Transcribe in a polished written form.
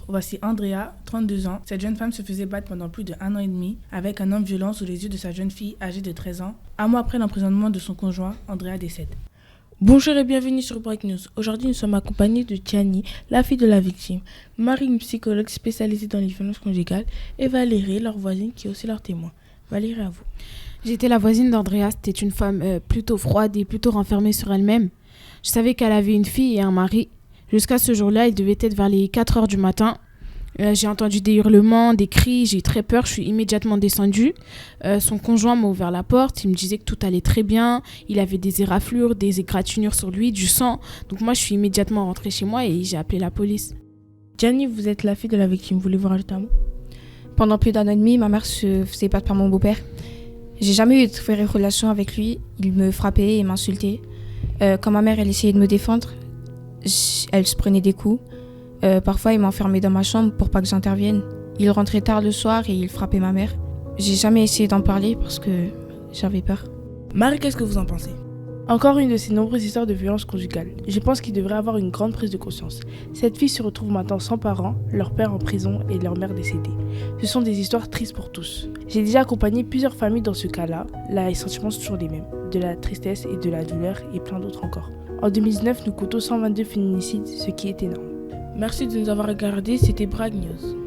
voici Andrea, 32 ans. Cette jeune femme se faisait battre pendant plus de 1 an et demi avec un homme violent sous les yeux de sa jeune fille âgée de 13 ans. Un mois après l'emprisonnement de son conjoint, Andrea décède. Bonjour et bienvenue sur Break News. Aujourd'hui, nous sommes accompagnés de Tiani, la fille de la victime, Marie, une psychologue spécialisée dans les violences conjugales, et Valérie, leur voisine, qui est aussi leur témoin. Valérie, à vous. J'étais la voisine d'Andrea. C'était une femme plutôt froide et plutôt renfermée sur elle-même. Je savais qu'elle avait une fille et un mari. Jusqu'à ce jour-là, il devait être vers les 4 heures du matin. J'ai entendu des hurlements, des cris, j'ai eu très peur, je suis immédiatement descendue. Son conjoint m'a ouvert la porte, il me disait que tout allait très bien, il avait des éraflures, des égratignures sur lui, du sang. Donc moi, je suis immédiatement rentrée chez moi et j'ai appelé la police. Tiani, vous êtes la fille de la victime, voulez-vous rajouter un mot ? Pendant plus d'1 an et demi, ma mère se faisait battre par mon beau-père. J'ai jamais eu de vraie relation avec lui, il me frappait et m'insultait. Quand ma mère elle essayait de me défendre, elle se prenait des coups. Parfois, il m'enfermait dans ma chambre pour pas que j'intervienne. Il rentrait tard le soir et il frappait ma mère. J'ai jamais essayé d'en parler parce que j'avais peur. Marie, qu'est-ce que vous en pensez ? Encore une de ces nombreuses histoires de violences conjugales. Je pense qu'il devrait avoir une grande prise de conscience. Cette fille se retrouve maintenant sans parents, leur père en prison et leur mère décédée. Ce sont des histoires tristes pour tous. J'ai déjà accompagné plusieurs familles dans ce cas-là. Là, les sentiments sont toujours les mêmes. De la tristesse et de la douleur et plein d'autres encore. En 2019, nous comptons 122 féminicides, ce qui est énorme. Merci de nous avoir regardés, c'était Brag News.